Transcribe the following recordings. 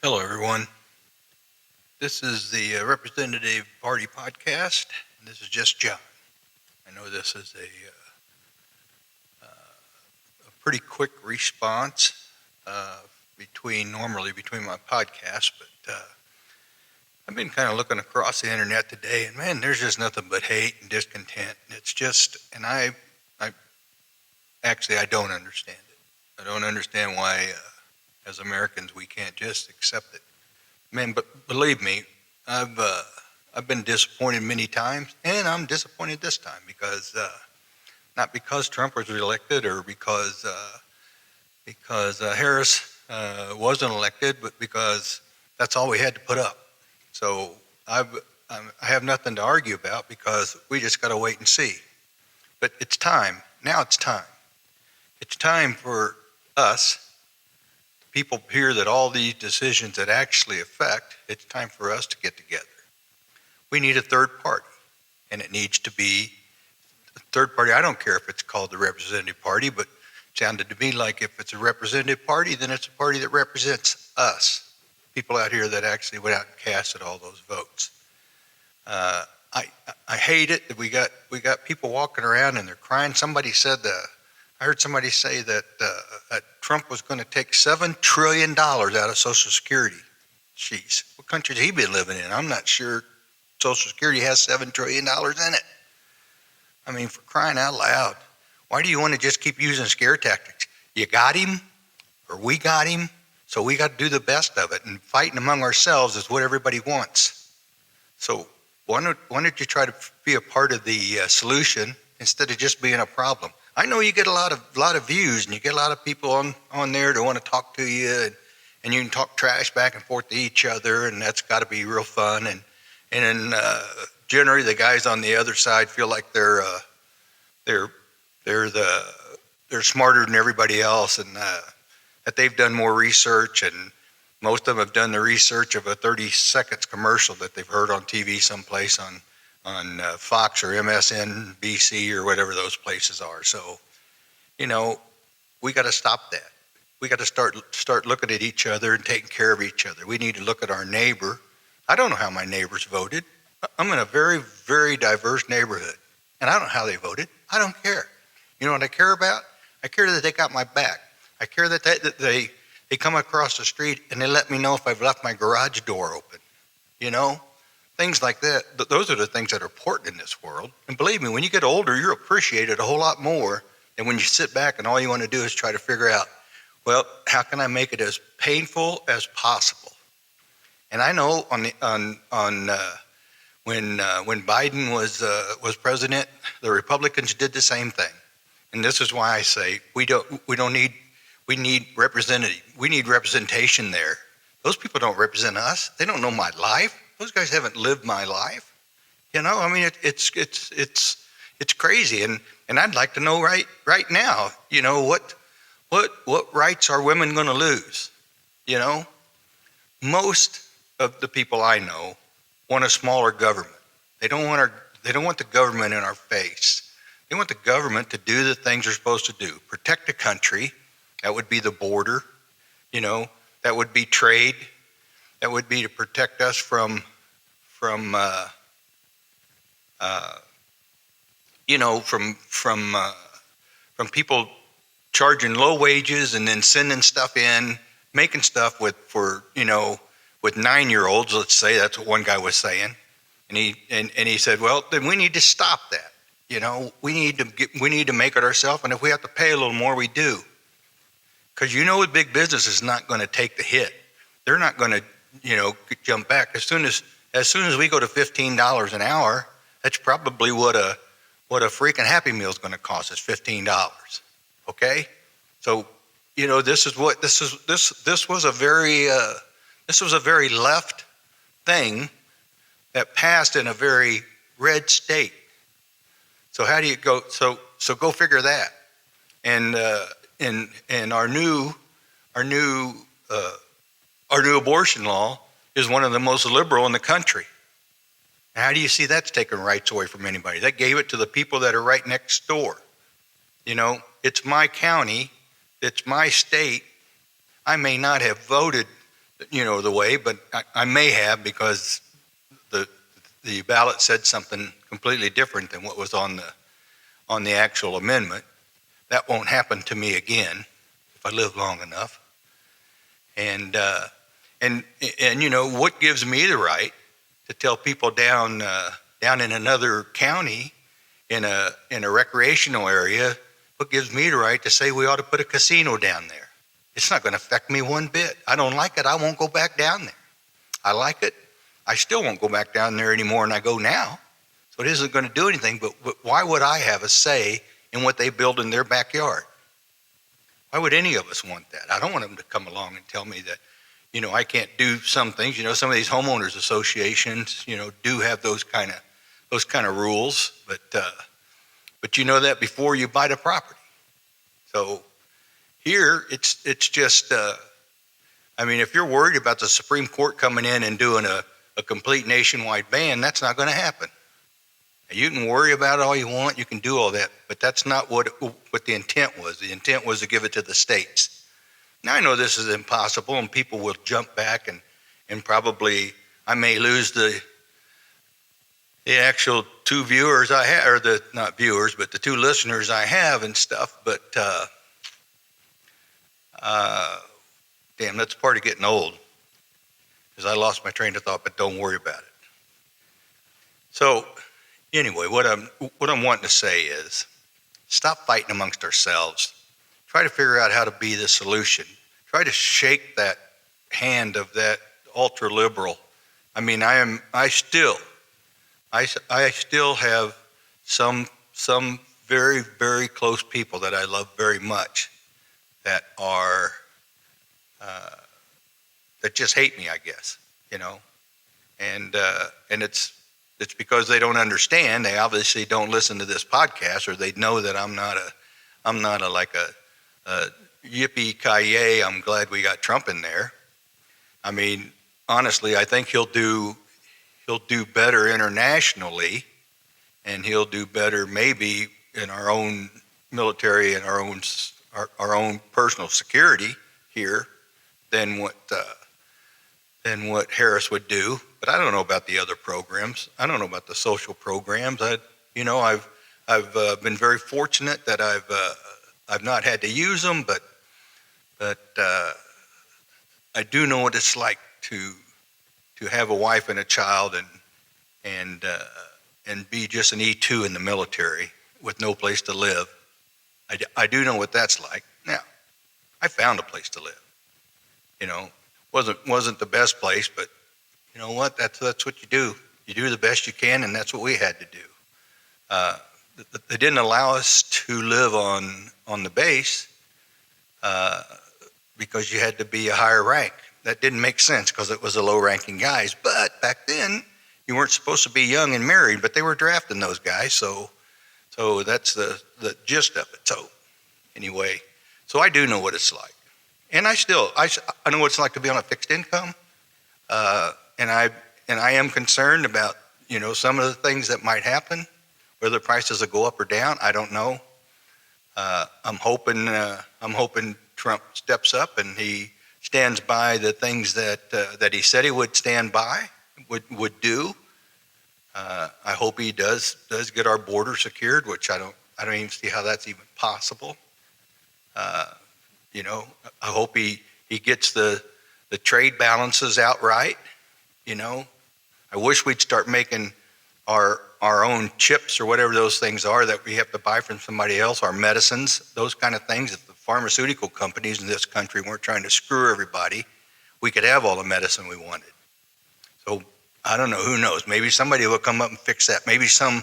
Hello, everyone. This is the Representative Party podcast, and this is just John. I know this is a pretty quick response between my podcasts, but I've been kind of looking across the internet today, and man, there's just nothing but hate and discontent. And it's just, and I actually I don't understand it. I don't understand why, as Americans, we can't just accept it. Man, but believe me, I've been disappointed many times, and I'm disappointed this time because not because Trump was reelected or because Harris wasn't elected, but because that's all we had to put up. So I have nothing to argue about because we just got to wait and see. But it's time. Now it's time. It's time for us, people hear that all these decisions that actually affect, it's time for us to get together. We need a third party, and it needs to be a third party. I don't care if it's called the Representative Party, but it sounded to me like if it's a representative party, then it's a party that represents us, people out here that actually went out and casted all those votes. I hate it that we got people walking around and they're crying. I heard somebody say that Trump was going to take $7 trillion out of Social Security. Jeez, what country has he been living in? I'm not sure Social Security has $7 trillion in it. I mean, for crying out loud, why do you want to just keep using scare tactics? You got him, or we got him, so we got to do the best of it. And fighting among ourselves is what everybody wants. So why don't you try to be a part of the solution instead of just being a problem? I know you get a lot of views, and you get a lot of people on there that want to talk to you, and you can talk trash back and forth to each other, and that's got to be real fun. And then generally the guys on the other side feel like they're smarter than everybody else, and that they've done more research, and most of them have done the research of a 30 seconds commercial that they've heard on TV someplace on Fox or MSNBC or whatever those places are. So, we got to stop that. We got to start looking at each other and taking care of each other. We need to look at our neighbor. I don't know how my neighbors voted. I'm in a very, very diverse neighborhood, and I don't know how they voted. I don't care. You know what I care about? I care that they got my back. I care that they come across the street and they let me know if I've left my garage door open. Things like that. Those are the things that are important in this world. And believe me, when you get older, you're appreciated a whole lot more than when you sit back and all you want to do is try to figure out, well, how can I make it as painful as possible? And I know when Biden was president, the Republicans did the same thing. And this is why I say we need representation there. Those people don't represent us. They don't know my life. Those guys haven't lived my life. I mean, it's crazy. And I'd like to know right now, what rights are women going to lose? Most of the people I know want a smaller government. They don't want the government in our face. They want the government to do the things they're supposed to do. Protect the country. That would be the border. That would be trade. That would be to protect us from people charging low wages and then sending stuff in, making stuff with 9-year-olds. Let's say that's what one guy was saying, and he said, well, then we need to stop that. We need to make it ourselves, and if we have to pay a little more, we do. Because big business is not going to take the hit. They're not going to, jump back. As soon as we go to $15 an hour, that's probably what a freaking Happy Meal is going to cost us, $15. Okay, so this was a very left thing that passed in a very red state. So how do you go? So go figure that. And our new abortion law is one of the most liberal in the country. How do you see that's taking rights away from anybody? That gave it to the people that are right next door. It's my county, it's my state. I may not have voted the way, but I may have, because the ballot said something completely different than what was on the actual amendment. That won't happen to me again if I live long enough. And what gives me the right to tell people down in another county in a recreational area? What gives me the right to say we ought to put a casino down there? It's not going to affect me one bit. I don't like it. I won't go back down there. I like it. I still won't go back down there anymore than I go now. So it isn't going to do anything. But why would I have a say in what they build in their backyard? Why would any of us want that? I don't want them to come along and tell me that, I can't do some things. Some of these homeowners associations, do have those kind of rules. But you know that before you buy the property. So here it's just, if you're worried about the Supreme Court coming in and doing a complete nationwide ban, that's not going to happen. You can worry about it all you want. You can do all that, but that's not what the intent was. The intent was to give it to the states. Now, I know this is impossible, and people will jump back, and probably I may lose the actual two viewers I have, or not viewers, but the two listeners I have and stuff. But damn, that's part of getting old, because I lost my train of thought. But don't worry about it. So anyway, what I'm wanting to say is, stop fighting amongst ourselves. Try to figure out how to be the solution. Try to shake that hand of that ultra liberal. I still have some very, very close people that I love very much that are that just hate me, I guess, and it's because they don't understand. They obviously don't listen to this podcast, or they know that I'm not a yippee-ki-yay, I'm glad we got Trump in there. Honestly, I think he'll do better internationally, and he'll do better maybe in our own military and our own personal security here than what Harris would do. But I don't know about the other programs. I don't know about the social programs. I've been very fortunate that I've not had to use them, but I do know what it's like to have a wife and a child and be just an E2 in the military with no place to live. I do know what that's like. Now, I found a place to live. Wasn't the best place, but you know what? That's what you do. You do the best you can, and that's what we had to do. They didn't allow us to live on the base because you had to be a higher rank. That didn't make sense because it was the low-ranking guys. But back then, you weren't supposed to be young and married, but they were drafting those guys. So that's the gist of it. So anyway, so I do know what it's like, and I know what it's like to be on a fixed income, and I am concerned about some of the things that might happen. Whether prices will go up or down, I don't know. I'm hoping Trump steps up and he stands by the things that he said he would stand by, would do. I hope he does get our border secured, which I don't even see how that's even possible. I hope he gets the trade balances out right. I wish we'd start making our own chips or whatever those things are that we have to buy from somebody else, our medicines, those kind of things. If the pharmaceutical companies in this country weren't trying to screw everybody, we could have all the medicine we wanted. So I don't know, who knows? Maybe somebody will come up and fix that. Maybe some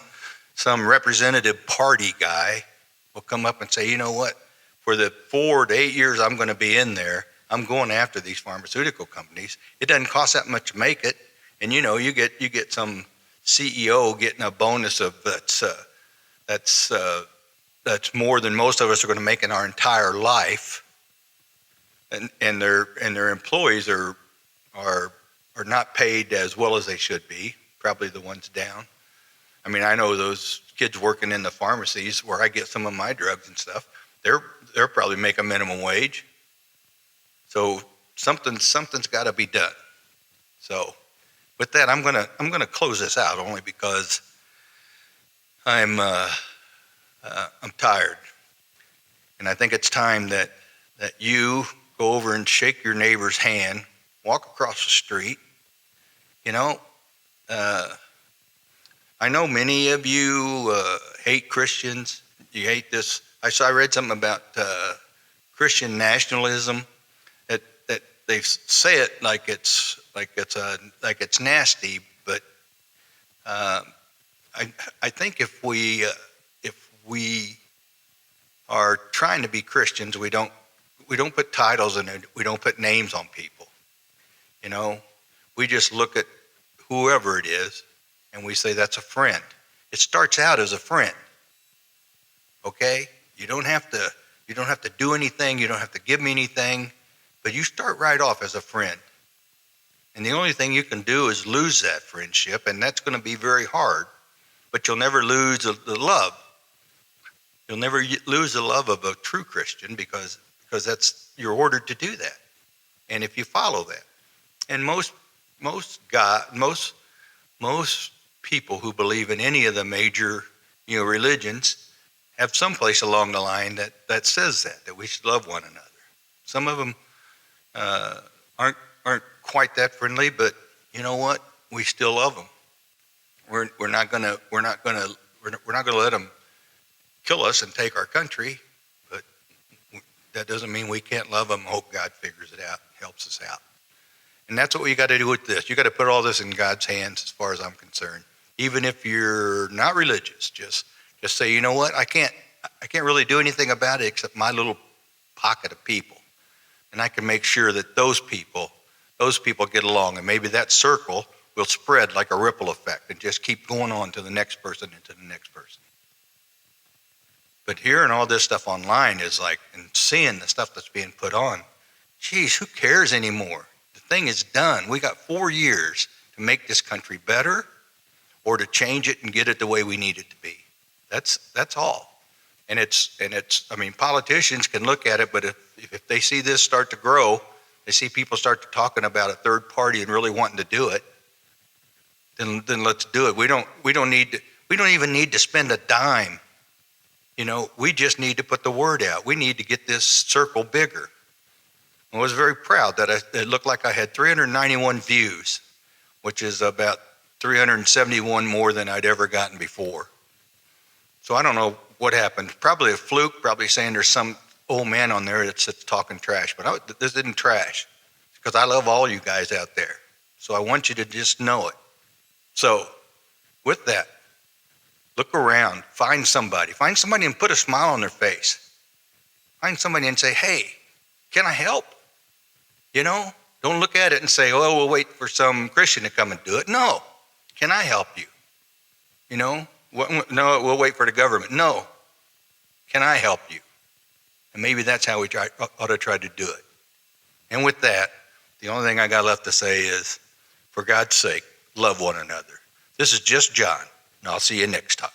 representative party guy will come up and say, you know what, for the 4 to 8 years I'm going to be in there, I'm going after these pharmaceutical companies. It doesn't cost that much to make it. And you get some CEO getting a bonus of that's more than most of us are going to make in our entire life, and their employees are not paid as well as they should be. Probably the ones down. I know those kids working in the pharmacies where I get some of my drugs and stuff. They're probably making minimum wage. So something's got to be done. So with that, I'm gonna close this out only because I'm tired, and I think it's time that you go over and shake your neighbor's hand, walk across the street. You know, I know many of you hate Christians. You hate this. I read something about Christian nationalism. That they say it like it's nasty, but I think if we are trying to be Christians, we don't put titles in it. We don't put names on people. You know, we just look at whoever it is and we say that's a friend. It starts out as a friend. Okay? You don't have to do anything, you don't have to give me anything, but you start right off as a friend. And the only thing you can do is lose that friendship, and that's going to be very hard, but you'll never lose the love. You'll never lose the love of a true Christian because you're ordered to do that. And if you follow that. And most people who believe in any of the major, religions have someplace along the line that says that we should love one another. Some of them aren't quite that friendly, but you know what? We still love them. We're not gonna let them kill us and take our country, but that doesn't mean we can't love them. Hope God figures it out, helps us out. And that's what you got to do with this. You got to put all this in God's hands, as far as I'm concerned. Even if you're not religious, just say, you know what? I can't really do anything about it except my little pocket of people, and I can make sure that those people get along, and maybe that circle will spread like a ripple effect and just keep going on to the next person and to the next person. But hearing all this stuff online is like, and seeing the stuff that's being put on, geez, who cares anymore? The thing is done. We got 4 years to make this country better or to change it and get it the way we need it to be. That's all. And it's I mean, politicians can look at it, but if they see this start to grow, they see people start talking about a third party and really wanting to do it, then let's do it. We don't even need to spend a dime. We just need to put the word out. We need to get this circle bigger. I was very proud that it looked like I had 391 views, which is about 371 more than I'd ever gotten before. So I don't know what happened. Probably a fluke, probably saying there's some old man on there that's talking trash. But this isn't trash, because I love all you guys out there. So I want you to just know it. So with that, look around, find somebody and put a smile on their face. Find somebody and say, hey, can I help? Don't look at it and say, oh, we'll wait for some Christian to come and do it. No. Can I help you? No, we'll wait for the government. No. Can I help you? And maybe that's how we ought to try to do it. And with that, the only thing I got left to say is, for God's sake, love one another. This is just John, and I'll see you next time.